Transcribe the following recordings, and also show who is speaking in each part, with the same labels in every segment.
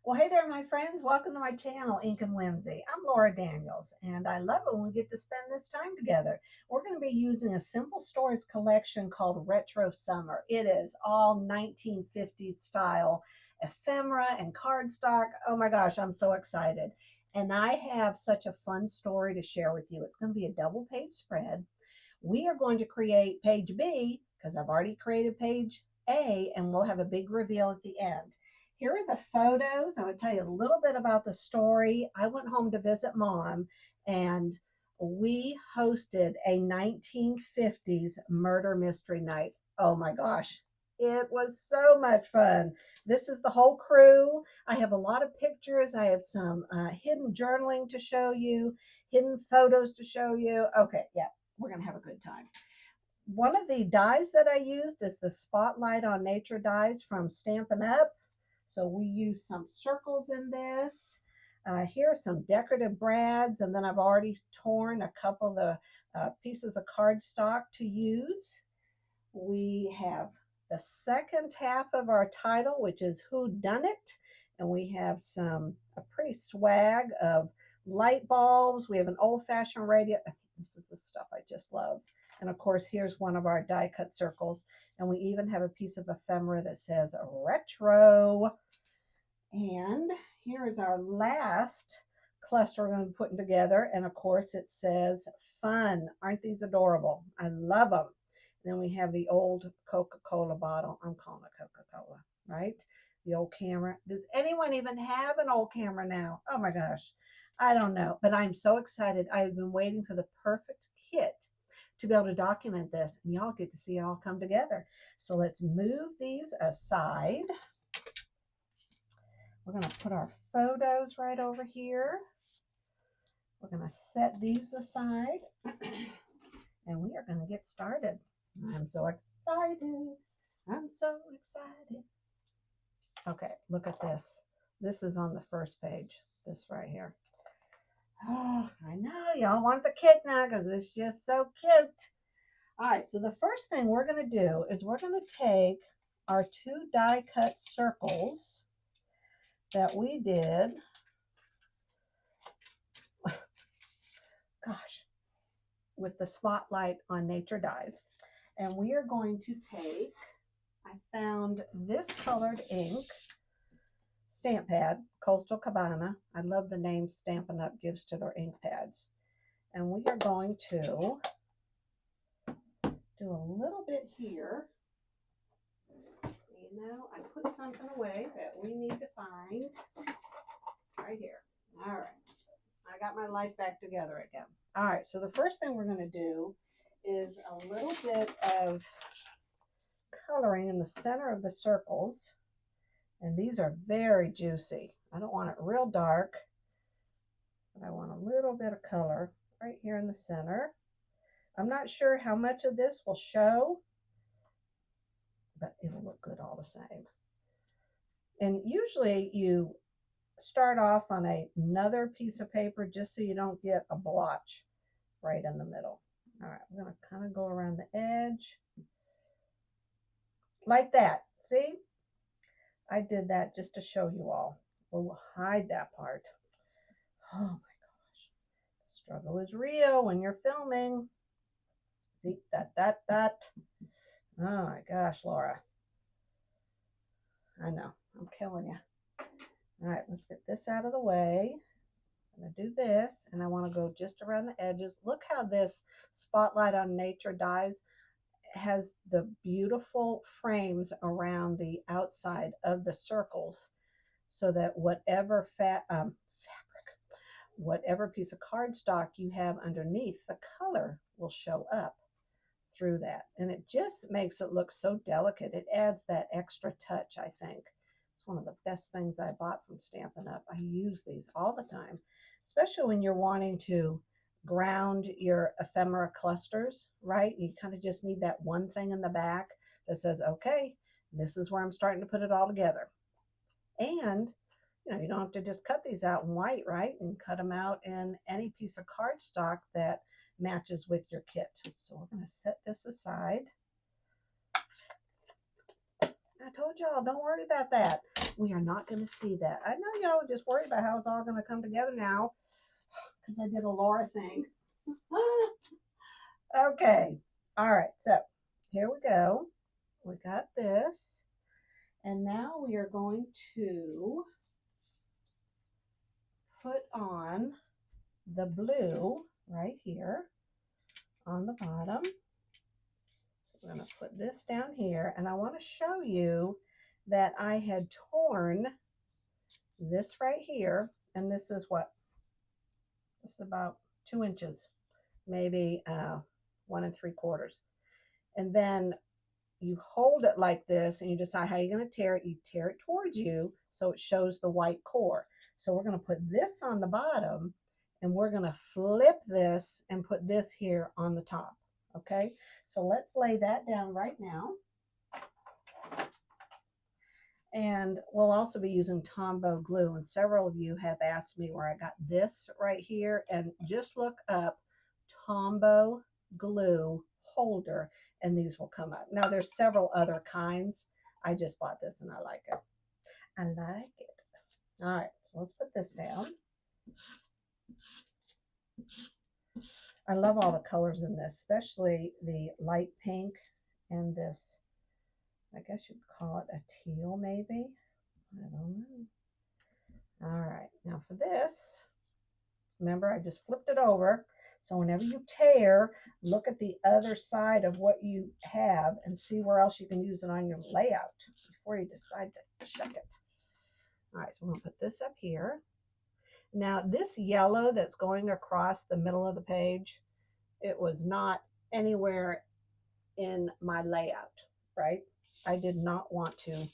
Speaker 1: Well, hey there, my friends. Welcome to my channel, Ink and Whimsy. I'm Laura Daniels, and I love it when we get to spend this time together. We're going to be using a simple stories collection called Retro Summer. It is all 1950s style ephemera and cardstock. Oh my gosh, I'm so excited. And I have such a fun story to share with you. It's going to be a double page spread. We are going to create page B because I've already created page A, and we'll have a big reveal at the end. Here are the photos. I'm going to tell you a little bit about the story. I went home to visit mom, and we hosted a 1950s murder mystery night. Oh my gosh, it was so much fun. This is the whole crew. I have a lot of pictures. I have some hidden journaling to show you, hidden photos to show you. Okay, yeah, we're going to have a good time. One of the dies that I used is the Spotlight on Nature dies from Stampin' Up. So we use some circles in this. Here are some decorative brads, and then I've already torn a couple of the pieces of cardstock to use. We have the second half of our title, which is Who Done It? And we have a pretty swag of light bulbs. We have an old-fashioned radio. This is the stuff I just love. And of course, here's one of our die cut circles. And we even have a piece of ephemera that says retro. And here is our last cluster we're going to be putting together. And of course, it says fun. Aren't these adorable? I love them. Then we have the old Coca-Cola bottle. I'm calling it Coca-Cola, right? The old camera. Does anyone even have an old camera now? Oh my gosh. I don't know, but I'm so excited. I've been waiting for the perfect kit to be able to document this, and y'all get to see it all come together. So let's move these aside. We're going to put our photos right over here. We're going to set these aside, and we are going to get started. I'm so excited. I'm so excited. Okay, look at this. This is on the first page, this right here. Oh, I know y'all want the kit now because it's just so cute. All right, so the first thing we're going to do is we're going to take our two die cut circles that we did. Gosh, with the Spotlight on Nature dies. And we are going to take, I found this colored ink stamp pad, Coastal Cabana. I love the name Stampin' Up gives to their ink pads. And we are going to do a little bit here. You know, I put something away that we need to find right here. All right. I got my life back together again. All right. So the first thing we're going to do is a little bit of coloring in the center of the circles. And these are very juicy. I don't want it real dark, but I want a little bit of color right here in the center. I'm not sure how much of this will show, but it'll look good all the same. And usually you start off on another piece of paper just so you don't get a blotch right in the middle. All right, I'm going to kind of go around the edge like that. See? I did that just to show you all. We'll hide that part. Oh my gosh. The struggle is real when you're filming. See, that. Oh my gosh, Laura. I know, I'm killing you. All right, let's get this out of the way. I'm going to do this, and I want to go just around the edges. Look how this Spotlight on Nature dies has the beautiful frames around the outside of the circles so that whatever fabric, whatever piece of cardstock you have underneath, the color will show up through that. And it just makes it look so delicate. It adds that extra touch, I think. It's one of the best things I bought from Stampin' Up. I use these all the time, especially when you're wanting to ground your ephemera clusters, right? You kind of just need that one thing in the back that says, okay, this is where I'm starting to put it all together. And you don't have to just cut these out in white, right? And cut them out in any piece of cardstock that matches with your kit. So we're going to set this aside. I told y'all, don't worry about that. We are not going to see that. I know y'all just worried about how it's all going to come together now because I did a Laura thing. Okay. All right. So here we go. We got this. And now we are going to put on the blue right here on the bottom. We're going to put this down here, and I want to show you that I had torn this right here, and this is what? It's about 2 inches, maybe 1 3/4. And then you hold it like this, and you decide how you're going to tear it. You tear it towards you so it shows the white core. So we're going to put this on the bottom, and we're going to flip this and put this here on the top. Okay, so let's lay that down right now. And we'll also be using Tombow glue, and several of you have asked me where I got this right here, and just look up Tombow glue holder and these will come up. Now there's several other kinds. I just bought this and I like it. I like it. All right, so let's put this down. I love all the colors in this, especially the light pink and this, I guess you'd call it a teal maybe. I don't know. All right, now for this, remember I just flipped it over. So whenever you tear, look at the other side of what you have and see where else you can use it on your layout before you decide to chuck it. All right, so I'm going to put this up here. Now this yellow that's going across the middle of the page, it was not anywhere in my layout, right? I did not want to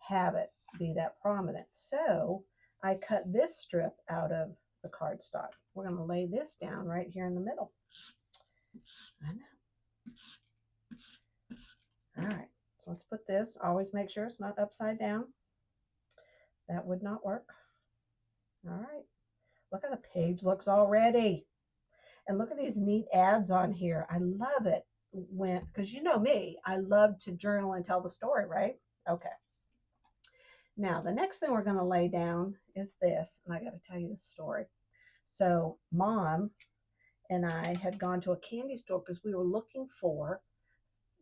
Speaker 1: have it be that prominent. So I cut this strip out of the cardstock. We're going to lay this down right here in the middle. I know. All right, so let's put this. Always make sure it's not upside down. That would not work. All right, look how the page looks already. And look at these neat ads on here. I love it when, because you know me, I love to journal and tell the story, right? Okay. Now, the next thing we're going to lay down is this, and I got to tell you this story. So, Mom and I had gone to a candy store because we were looking for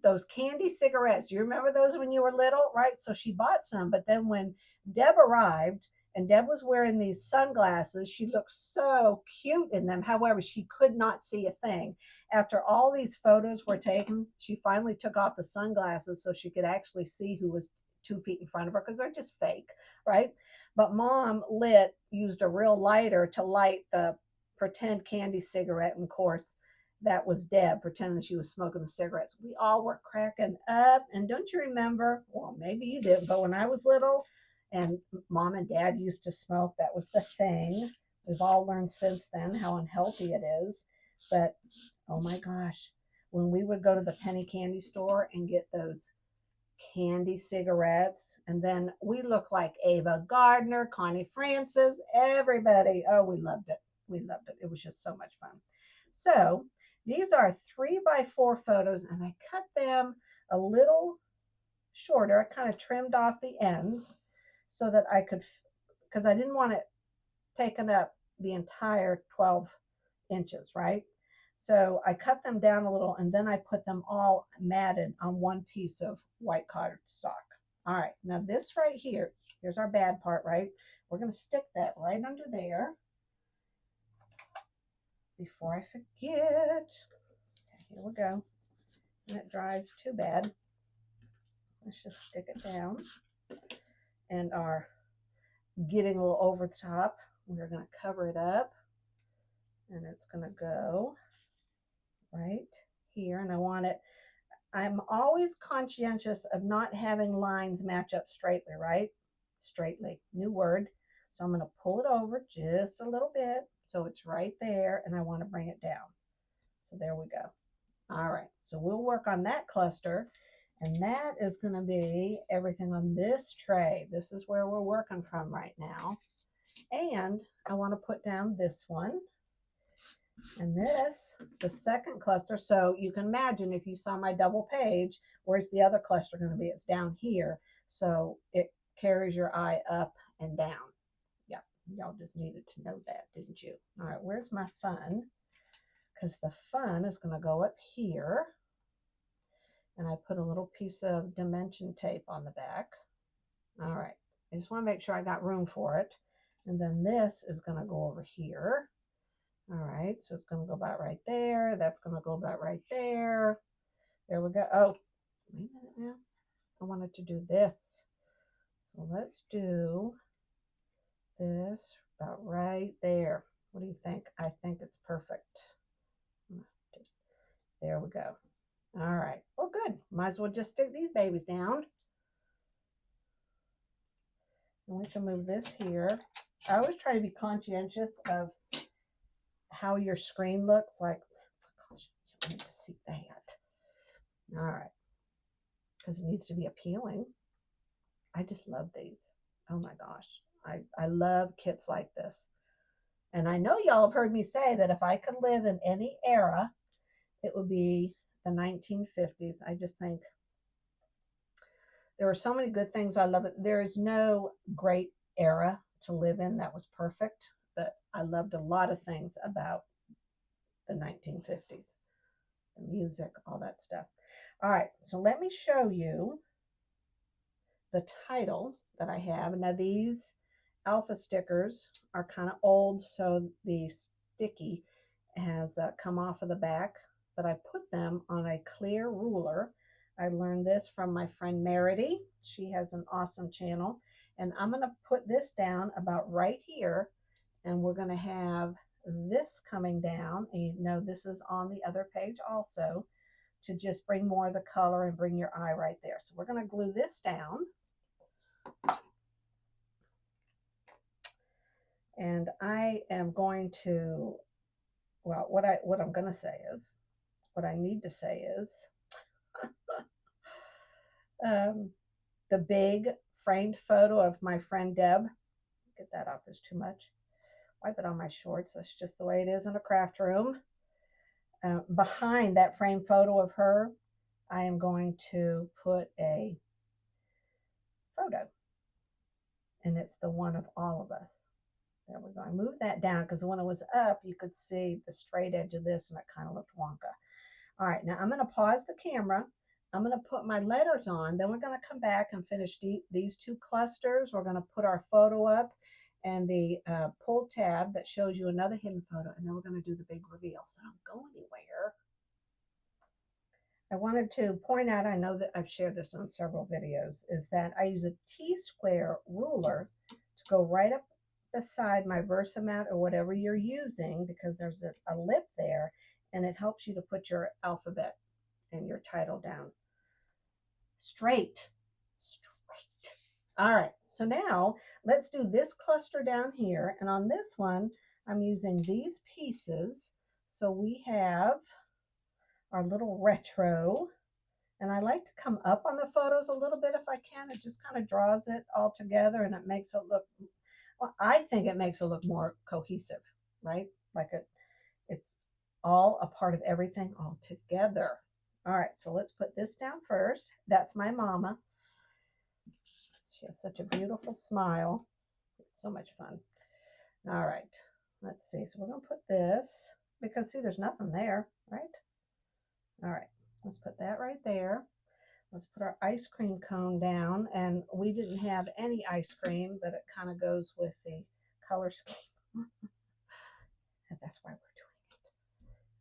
Speaker 1: those candy cigarettes. Do you remember those when you were little, right? So she bought some, but then when Deb arrived, and Deb was wearing these sunglasses, she looked so cute in them. However, she could not see a thing. After all these photos were taken, she finally took off the sunglasses so she could actually see who was 2 feet in front of her because they're just fake, right? But Mom used a real lighter to light the pretend candy cigarette. And of course, that was Deb pretending she was smoking the cigarettes. We all were cracking up. And don't you remember? Well, maybe you didn't, but when I was little and Mom and Dad used to smoke, that was the thing. We've all learned since then how unhealthy it is. But oh my gosh, when we would go to the penny candy store and get those candy cigarettes, and then we looked like Ava Gardner, Connie Francis, everybody. Oh, we loved it. We loved it. It was just so much fun. So these are 3x4 photos, and I cut them a little shorter. I kind of trimmed off the ends so that I could, because I didn't want it taken up the entire 12 inches, right? So I cut them down a little, and then I put them all matted on one piece of white cardstock. All right, now this right here, here's our bad part, right? We're going to stick that right under there. Before I forget, okay, here we go. And it dries too bad. Let's just stick it down. And our getting a little over the top, we're going to cover it up. And it's going to go right here. And I want it, I'm always conscientious of not having lines match up straightly, right? Straightly, new word. So I'm going to pull it over just a little bit so it's right there, and I want to bring it down. So there we go. All right, so we'll work on that cluster, and that is going to be everything on this tray. This is where we're working from right now. And I want to put down this one. And this, the second cluster, so you can imagine if you saw my double page, where's the other cluster going to be? It's down here. So it carries your eye up and down. Yeah, y'all just needed to know that, didn't you? All right, where's my fun? Because the fun is going to go up here. And I put a little piece of dimension tape on the back. All right, I just want to make sure I got room for it. And then this is going to go over here. All right, so it's going to go about right there. That's going to go about right there. There we go. Oh, wait a minute now. I wanted to do this. So let's do this about right there. What do you think? I think it's perfect. There we go. All right. Well, good. Might as well just stick these babies down. And we can move this here. I always try to be conscientious of how your screen looks. Like, gosh, you need to see that. All right. Because it needs to be appealing. I just love these. Oh my gosh. I love kits like this. And I know y'all have heard me say that if I could live in any era, it would be the 1950s. I just think there were so many good things. I love it. There is no great era to live in that was perfect, but I loved a lot of things about the 1950s, the music, all that stuff. All right, so let me show you the title that I have. Now these alpha stickers are kind of old, so the sticky has come off of the back, but I put them on a clear ruler. I learned this from my friend Merity. She has an awesome channel. And I'm going to put this down about right here. And we're going to have this coming down. And you know this is on the other page also to just bring more of the color and bring your eye right there. So we're going to glue this down. And I am going to, well, what I'm going to say is, what I need to say is, the big framed photo of my friend Deb. Get that off, is too much. Wipe it on my shorts. That's just the way it is in a craft room. Behind that framed photo of her, I am going to put a photo. And it's the one of all of us. There we go. I moved that down because when it was up, you could see the straight edge of this and it kind of looked wonka. All right, now I'm going to pause the camera. I'm going to put my letters on. Then we're going to come back and finish these two clusters. We're going to put our photo up and the pull tab that shows you another hidden photo. And then we're going to do the big reveal. So don't go anywhere. I wanted to point out, I know that I've shared this on several videos, is that I use a T-square ruler to go right up beside my Versamat or whatever you're using, because there's a lip there, and it helps you to put your alphabet and your title down straight. All right, so now let's do this cluster down here, and on this one I'm using these pieces. So we have our little retro, and I like to come up on the photos a little bit if I can. It just kind of draws it all together and it makes it look, well, I think it makes it look more cohesive, right? Like it's all a part of everything all together. All right, so let's put this down first. That's my mama. She has such a beautiful smile. It's so much fun. All right, let's see. So we're going to put this, because see, there's nothing there, right? All right, let's put that right there. Let's put our ice cream cone down. And we didn't have any ice cream, but it kind of goes with the color scheme. And that's why we're doing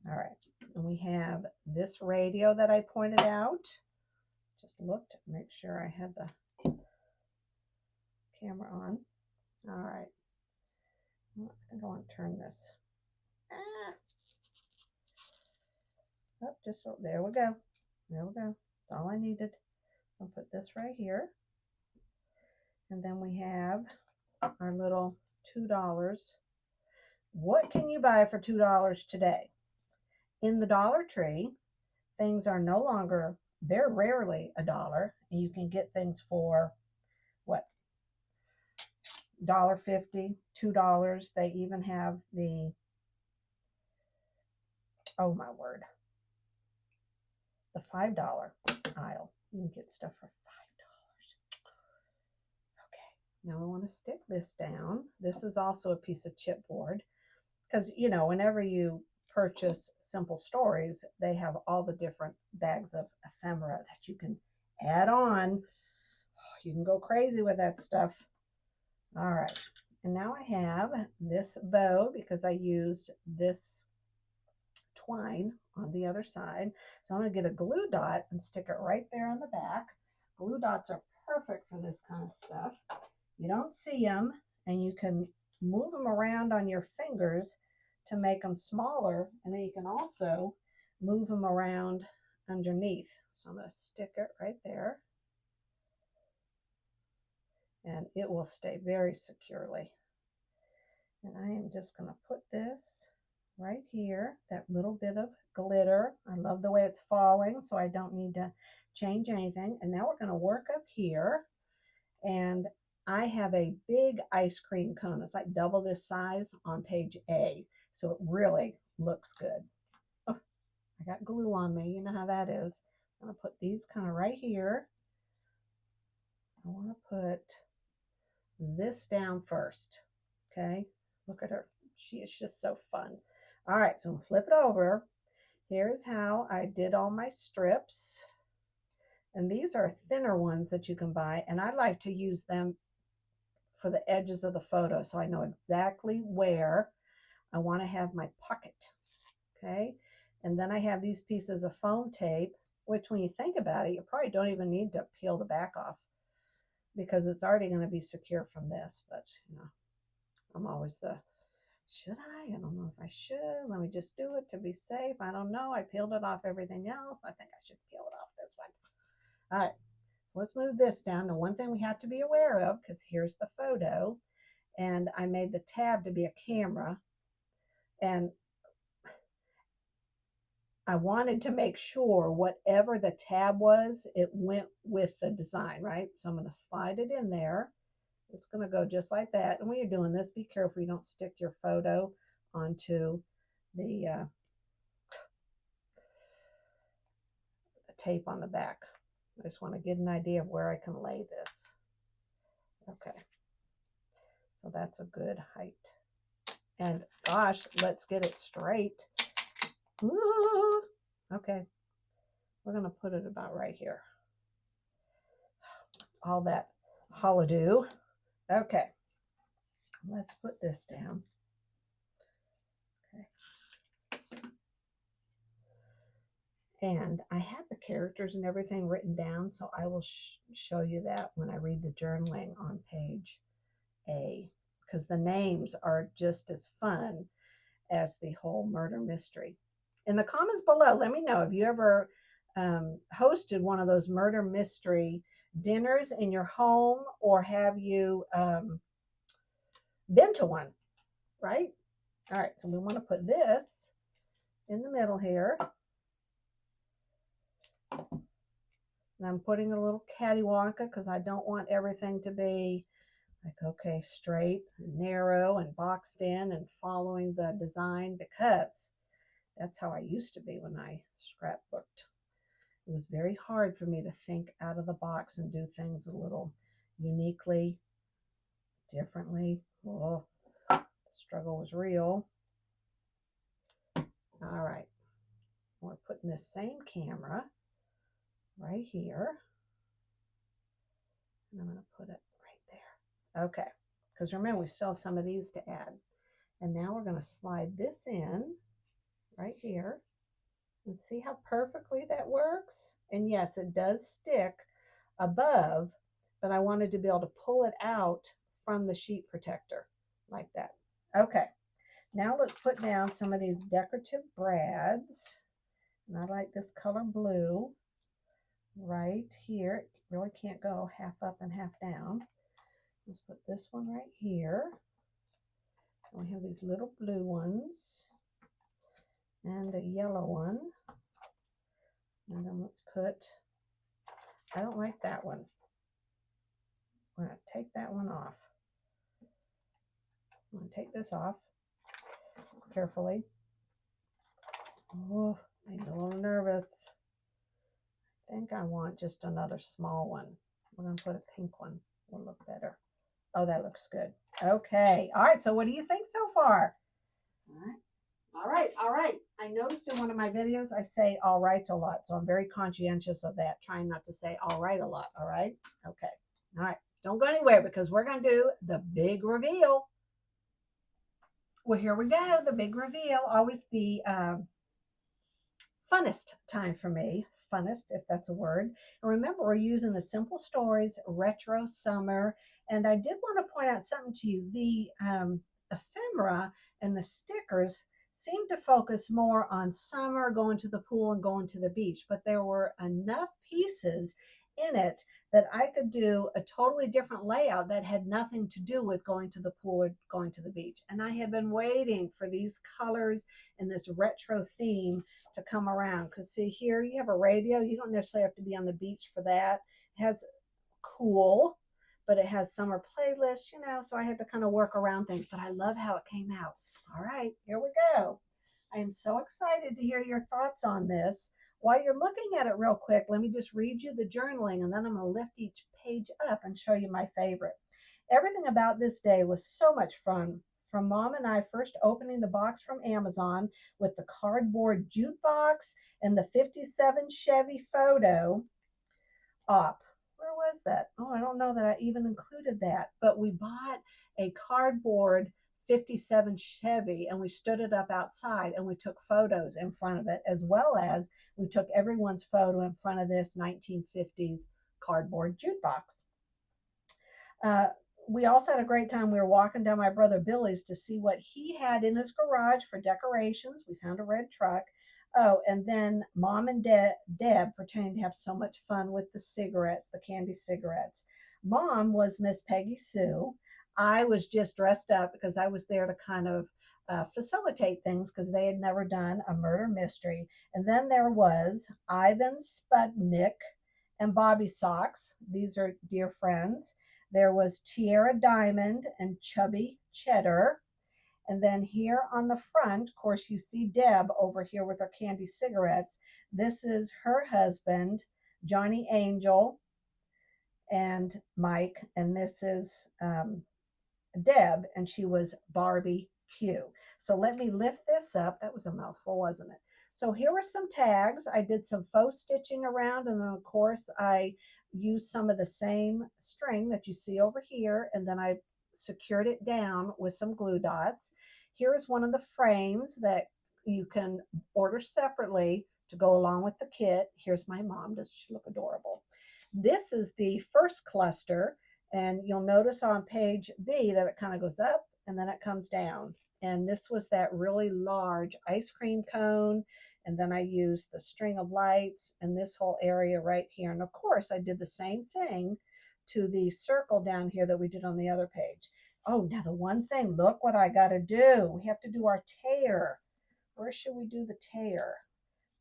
Speaker 1: it. All right, and we have this radio that I pointed out. Just looked, make sure I had the camera on. All right, I think I want to turn this. Oh, just so, there we go. There we go. That's all I needed. I'll put this right here. And then we have our little $2. What can you buy for $2 today? In the Dollar Tree, things are no longer, they're rarely $1, and you can get things for what? $1.50, $2. They even have the Oh my word. The $5 aisle. You can get stuff for $5. Okay, now I want to stick this down. This is also a piece of chipboard because, you know, whenever you purchase Simple Stories, they have all the different bags of ephemera that you can add on. You can go crazy with that stuff. All right, and now I have this bow because I used this twine on the other side. So I'm going to get a glue dot and stick it right there on the back. Glue dots are perfect for this kind of stuff. You don't see them, and you can move them around on your fingers to make them smaller, and then you can also move them around underneath. So I'm going to stick it right there, and it will stay very securely. And I am just going to put this right here, that little bit of glitter. I love the way it's falling, so I don't need to change anything. And now we're going to work up here, and I have a big ice cream cone. It's like double this size on page A, so it really looks good. Oh, I got glue on me. You know how that is. I'm going to put these kind of right here. I want to put this down first. Okay, look at her. She is just so fun. All right, so I'm gonna flip it over. Here's how I did all my strips. And these are thinner ones that you can buy. And I like to use them for the edges of the photo so I know exactly where I want to have my pocket. Okay, and then I have these pieces of foam tape, which when you think about it, you probably don't even need to peel the back off because it's already going to be secure from this. But, you know, I'm always the, should I? I don't know if I should. Let me just do it to be safe. I don't know. I peeled it off everything else. I think I should peel it off this one. All right. So let's move this down. The one thing we have to be aware of, because here's the photo, and I made the tab to be a camera. And I wanted to make sure whatever the tab was, it went with the design, right? So I'm going to slide it in there. It's going to go just like that. And when you're doing this, be careful you don't stick your photo onto the tape on the back. I just want to get an idea of where I can lay this. Okay, so that's a good height. And gosh, let's get it straight. Ooh. Okay, we're going to put it about right here. All that holiday. Okay, let's put this down. Okay. And I have the characters and everything written down, so I will show you that when I read the journaling on page A, because the names are just as fun as the whole murder mystery. In the comments below, let me know if you ever hosted one of those murder mystery dinners in your home, or have you been to one, right? All right, so we want to put this in the middle here. And I'm putting a little cattywampus because I don't want everything to be like, okay, straight, and narrow, and boxed in and following the design, because that's how I used to be when I scrapbooked. It was very hard for me to think out of the box and do things a little uniquely, differently. Oh, the struggle was real. All right, we're putting this same camera right here. And I'm going to put it right there. Okay, because remember, we still have some of these to add. And now we're going to slide this in right here and see how perfectly that works. And yes, it does stick above, but I wanted to be able to pull it out from the sheet protector like that. Okay, now let's put down some of these decorative brads. And I like this color blue right here. It really can't go half up and half down. Let's put this one right here. We have these little blue ones and a yellow one. And then let's put, I don't like that one. We're going to take that one off. I'm going to take this off carefully. Oh, I'm a little nervous. I think I want just another small one. We're going to put a pink one. Will look better. Oh, that looks good. Okay. All right. So what do you think so far? All right. All right. All right. I noticed in one of my videos I say all right a lot. So I'm very conscientious of that, trying not to say all right a lot. All right. Okay. All right. Don't go anywhere because we're going to do the big reveal. Well, here we go. The big reveal. Always the funnest time for me. Funnest, if that's a word. And remember, we're using the Simple Stories Retro Summer. And I did want to point out something to you. The ephemera and the stickers seem to focus more on summer, going to the pool and going to the beach, but there were enough pieces in it that I could do a totally different layout that had nothing to do with going to the pool or going to the beach. And I had been waiting for these colors and this retro theme to come around. Because see here, you have a radio. You don't necessarily have to be on the beach for that. It has cool, but it has summer playlists, so I had to kind of work around things. But I love how it came out. All right, here we go. I am so excited to hear your thoughts on this. While you're looking at it real quick, let me just read you the journaling, and then I'm going to lift each page up and show you my favorite. Everything about this day was so much fun. From Mom and I first opening the box from Amazon with the cardboard jukebox and the 57 Chevy photo op. Where was that? Oh, I don't know that I even included that. But we bought a cardboard 57 Chevy and we stood it up outside and we took photos in front of it, as well as we took everyone's photo in front of this 1950s cardboard jukebox. We also had a great time. We were walking down my brother Billy's to see what he had in his garage for decorations. We found a red truck. Oh, and then Mom and Deb pretending to have so much fun with the cigarettes, the candy cigarettes. Mom was Miss Peggy Sue. I was just dressed up because I was there to kind of facilitate things because they had never done a murder mystery. And then there was Ivan Sputnik and Bobby Socks. These are dear friends. There was Tierra Diamond and Chubby Cheddar. And then here on the front, of course, you see Deb over here with her candy cigarettes. This is her husband, Johnny Angel and Mike. And this is Deb, and she was Barbie Q. So let me lift this up. That was a mouthful, wasn't it? So here were some tags. I did some faux stitching around, and then of course I used some of the same string that you see over here, and then I secured it down with some glue dots. Here is one of the frames that you can order separately to go along with the kit. Here's my mom. Does she look adorable? This is the first cluster, and you'll notice on page B that it kind of goes up and then it comes down. And this was that really large ice cream cone. And then I used the string of lights and this whole area right here. And of course, I did the same thing to the circle down here that we did on the other page. Oh, now the one thing, look what I got to do. We have to do our tear. Where should we do the tear?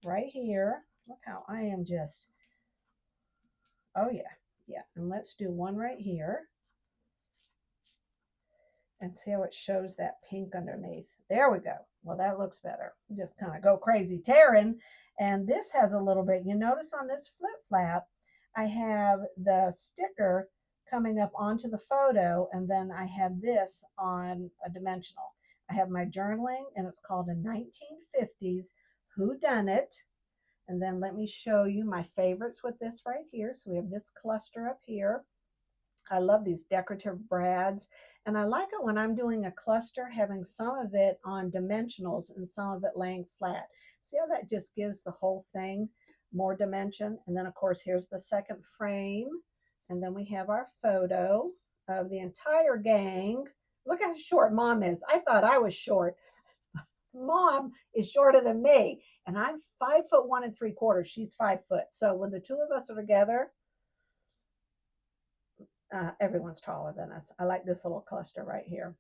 Speaker 1: Right here. Look how I am just, oh yeah. Yeah, and let's do one right here and see how it shows that pink underneath. There we go. Well, that looks better. Just kind of go crazy tearing. And this has a little bit, you notice on this flip flap, I have the sticker coming up onto the photo, and then I have this on a dimensional. I have my journaling, and it's called a 1950s Who Done It. And then let me show you my favorites with this right here. So we have this cluster up here. I love these decorative brads. And I like it when I'm doing a cluster, having some of it on dimensionals and some of it laying flat. See how that just gives the whole thing more dimension? And then, of course, here's the second frame. And then we have our photo of the entire gang. Look how short Mom is. I thought I was short. Mom is shorter than me. And I'm 5'1 3/4. She's 5 foot. So when the two of us are together, everyone's taller than us. I like this little cluster right here.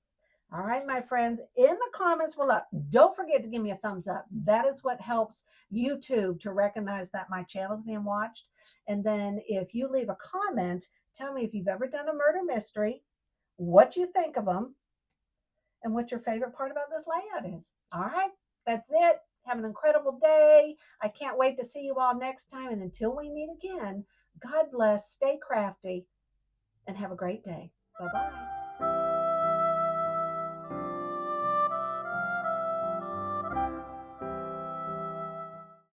Speaker 1: All right, my friends, in the comments below, don't forget to give me a thumbs up. That is what helps YouTube to recognize that my channel is being watched. And then if you leave a comment, tell me if you've ever done a murder mystery, what you think of them, and what your favorite part about this layout is. All right, that's it. Have an incredible day. I can't wait to see you all next time. And until we meet again, God bless, stay crafty, and have a great day. Bye bye.